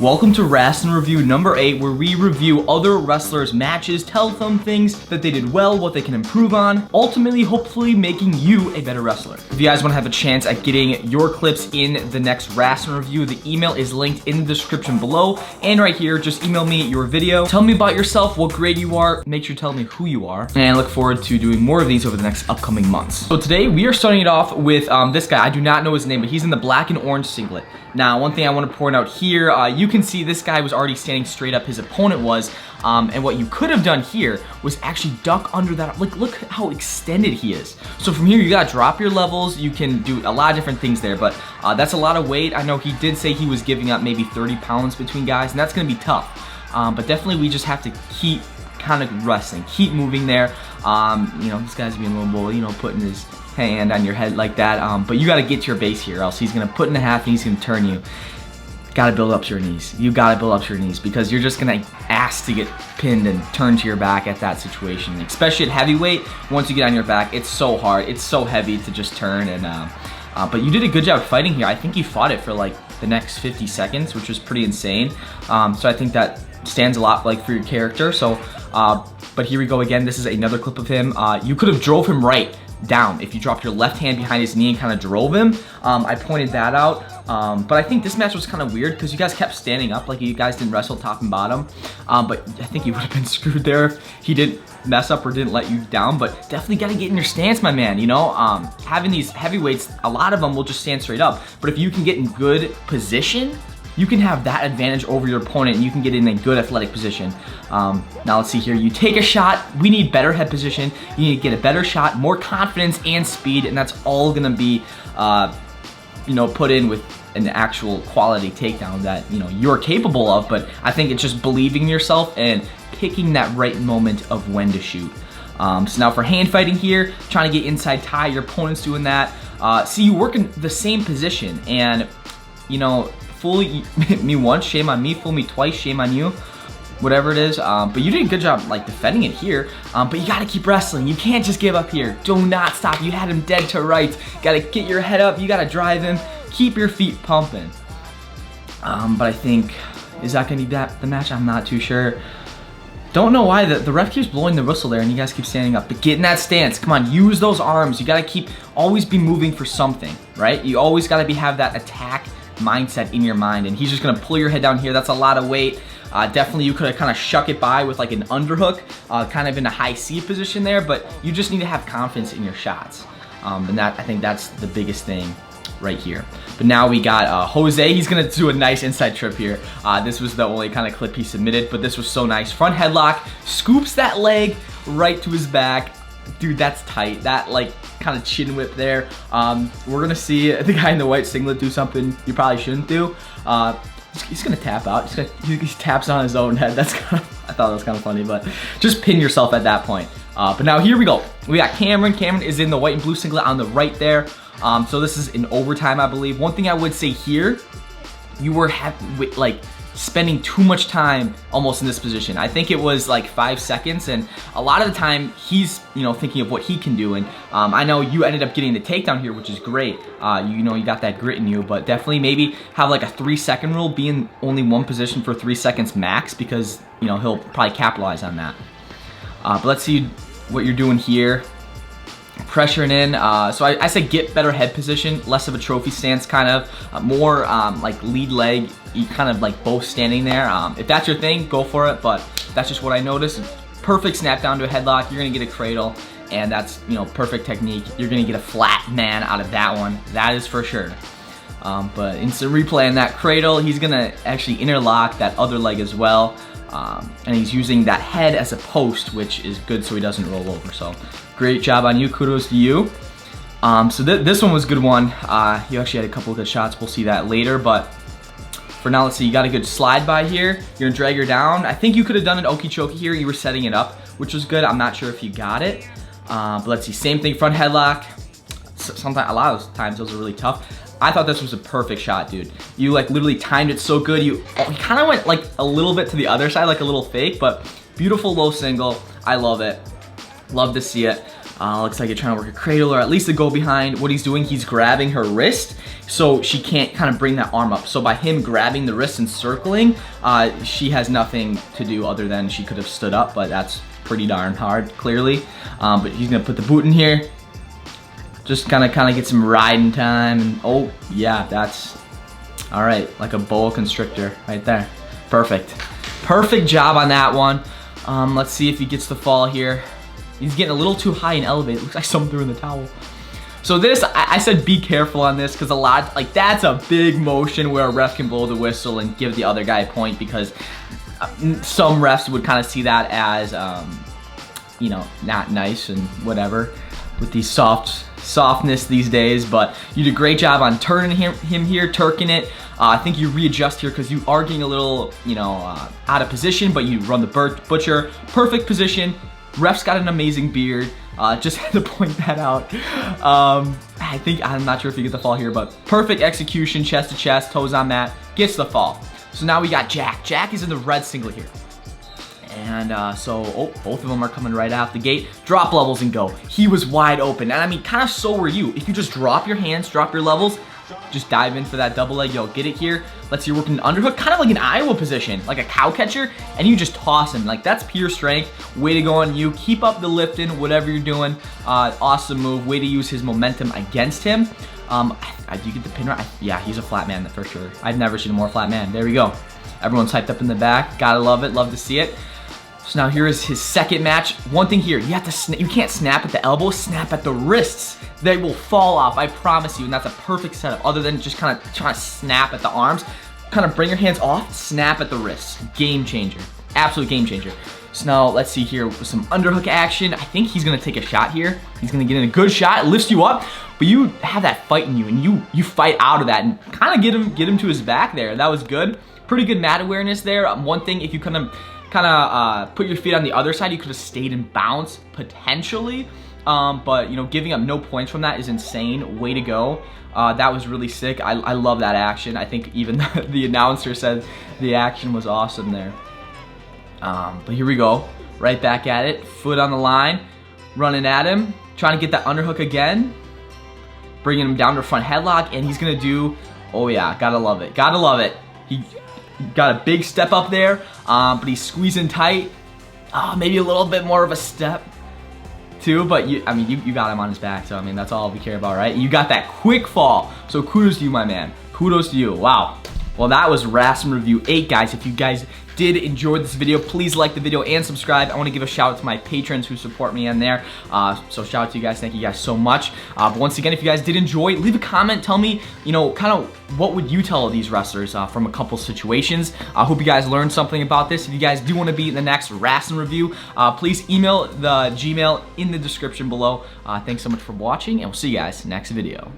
Welcome to Wrastlin Review number 8, where we review other wrestlers' matches, tell them things that they did well, what they can improve on, ultimately, hopefully making you a better wrestler. If you guys want to have a chance at getting your clips in the next Wrastlin Review, the email is linked in the description below, and right here, just email me your video. Tell me about yourself, what grade you are, make sure to tell me who you are, and I look forward to doing more of these over the next upcoming months. So today, we are starting it off with this guy. I do not know his name, but he's in the black and orange singlet. Now, one thing I want to point out here, you can see this guy was already standing straight up, his opponent was, and what you could have done here was actually duck under that. Like, look how extended he is. So from here, you gotta drop your levels. You can do a lot of different things there, but that's a lot of weight. I know he did say he was giving up maybe 30 pounds between guys, and that's gonna be tough. But definitely we just have to keep kind of wrestling, keep moving there. You know, this guy's being a little bold, you know, putting his hand on your head like that, but you got to get to your base here, else he's going to put in a half and he's going to turn you. Got to build up to your knees. You got to build up to your knees because you're just going to ask to get pinned and turn to your back at that situation, especially at heavyweight. Once you get on your back, it's so hard, it's so heavy to just turn, and but you did a good job fighting here. I think you fought it for like the next 50 seconds, which was pretty insane. So I think that stands a lot like for your character. So but here we go again. This is another clip of him. You could have drove him right down if you dropped your left hand behind his knee and kind of drove him. I pointed that out, but I think this match was kind of weird because you guys kept standing up, like you guys didn't wrestle top and bottom, but I think you would have been screwed there if he didn't mess up or didn't let you down. But definitely got to get in your stance, my man. You know, having these heavyweights, a lot of them will just stand straight up, but if you can get in good position, you can have that advantage over your opponent and you can get in a good athletic position. Now let's see here, you take a shot, we need better head position, you need to get a better shot, more confidence and speed, and that's all gonna be you know, put in with an actual quality takedown that, you know, you're capable of. But I think it's just believing in yourself and picking that right moment of when to shoot. So now for hand fighting here, trying to get inside tie, your opponent's doing that. See, you work in the same position, and you know, fool me once, shame on me. Fool me twice, shame on you. Whatever it is, but you did a good job like defending it here. But you gotta keep wrestling. You can't just give up here. Do not stop. You had him dead to rights. Gotta get your head up. You gotta drive him. Keep your feet pumping. But I think, is that gonna be the match? I'm not too sure. Don't know why the ref keeps blowing the whistle there and you guys keep standing up. But get in that stance. Come on, use those arms. You gotta always be moving for something, right? You always gotta have that attack mindset in your mind, and he's just gonna pull your head down here. That's a lot of weight. Definitely you could have kind of shuck it by with like an underhook, kind of in a high C position there, but you just need to have confidence in your shots. And that, I think that's the biggest thing right here. But now we got Jose. He's gonna do a nice inside trip here. This was the only kind of clip he submitted, but this was so nice. Front headlock, scoops that leg right to his back. Dude, that's tight. That like kind of chin whip there. We're gonna see the guy in the white singlet do something you probably shouldn't do. He's gonna tap out. He taps on his own head. That's kind of, I thought that was kind of funny, but just pin yourself at that point. But now here we go. We got Cameron. Cameron is in the white and blue singlet on the right there. So this is in overtime, I believe. One thing I would say here, you were like spending too much time almost in this position. I think it was like 5 seconds, and a lot of the time he's, you know, thinking of what he can do. And I know you ended up getting the takedown here, which is great. You know, you got that grit in you, but definitely maybe have like a 3-second rule, be in only one position for 3 seconds max, because you know he'll probably capitalize on that. But let's see what you're doing here. Pressuring in, so I say get better head position, less of a trophy stance, kind of more like lead leg, you kind of like both standing there. If that's your thing, go for it, but that's just what I noticed. Perfect snap down to a headlock, you're gonna get a cradle, and that's, you know, perfect technique. You're gonna get a flat man out of that one, that is for sure. But instant replay on that cradle, he's gonna actually interlock that other leg as well. And he's using that head as a post, which is good so he doesn't roll over. So great job on you, kudos to you. So this one was a good one. You actually had a couple of good shots, we'll see that later, but for now, let's see, you got a good slide by here. You're gonna drag her down. I think you could have done an okeechobee here. You were setting it up, which was good. I'm not sure if you got it, but let's see, same thing, front headlock. Sometimes, a lot of times those are really tough. I thought this was a perfect shot, dude. You like literally timed it so good. You kind of went like a little bit to the other side, like a little fake, but beautiful low single. I love it. Love to see it. Looks like you're trying to work a cradle or at least a go behind. What he's doing, he's grabbing her wrist so she can't kind of bring that arm up. So by him grabbing the wrist and circling, she has nothing to do other than she could have stood up, but that's pretty darn hard, clearly. But he's gonna put the boot in here. Just kind of get some riding time. And oh, yeah, that's all right, like a boa constrictor right there. Perfect. Perfect job on that one. Let's see if he gets the fall here. He's getting a little too high and elevated. Looks like someone threw in the towel. So this, I said be careful on this because a lot, like that's a big motion where a ref can blow the whistle and give the other guy a point because some refs would kind of see that as, you know, not nice and whatever with these softness these days. But you did a great job on turning him here, turking it. I think you readjust here because you are getting a little, you know, out of position, but you run the butcher. Perfect position. Ref's got an amazing beard. Just had to point that out. I'm not sure if you get the fall here, but perfect execution, chest to chest, toes on mat, gets the fall. So now we got Jack. Jack is in the red singlet here. And both of them are coming right out the gate. Drop levels and go. He was wide open. And I mean, kind of so were you. If you just drop your hands, drop your levels, just dive in for that double leg. Yo, get it here. Let's see, you're working an underhook, kind of like an Iowa position, like a cow catcher, and you just toss him. Like, that's pure strength. Way to go on you. Keep up the lifting, whatever you're doing. Awesome move. Way to use his momentum against him. Do you get the pin right? Yeah, he's a flat man for sure. I've never seen a more flat man. There we go. Everyone's hyped up in the back. Gotta love it. Love to see it. So now here is his second match. One thing here, you have to you can't snap at the elbow, snap at the wrists. They will fall off, I promise you, and that's a perfect setup other than just kind of trying to snap at the arms. Kind of bring your hands off, snap at the wrists. Game changer, absolute game changer. So now let's see here with some underhook action. I think he's gonna take a shot here. He's gonna get in a good shot, lifts you up, but you have that fight in you and you fight out of that and kind of get him to his back there. That was good. Pretty good mat awareness there. One thing, if you kind of put your feet on the other side, you could have stayed in bounce potentially. But you know, giving up no points from that is insane. Way to go. That was really sick. I love that action. I think even the announcer said the action was awesome there. But here we go. Right back at it. Foot on the line. Running at him. Trying to get that underhook again. Bringing him down to a front headlock. And he's going to do, oh yeah, gotta love it. Gotta love it. He got a big step up there. But he's squeezing tight. Maybe a little bit more of a step too, but you got him on his back, so I mean, that's all we care about, right? You got that quick fall, so kudos to you, my man. Kudos to you. Wow. Well, that was Wrastlin Review 8, guys. If you guys did enjoy this video, please like the video and subscribe. I want to give a shout out to my patrons who support me in there. So shout out to you guys. Thank you guys so much. But once again, if you guys did enjoy, leave a comment. Tell me, you know, kind of what would you tell these wrestlers from a couple situations. I hope you guys learned something about this. If you guys do want to be in the next Wrastlin Review, please email the Gmail in the description below. Thanks so much for watching, and we'll see you guys next video.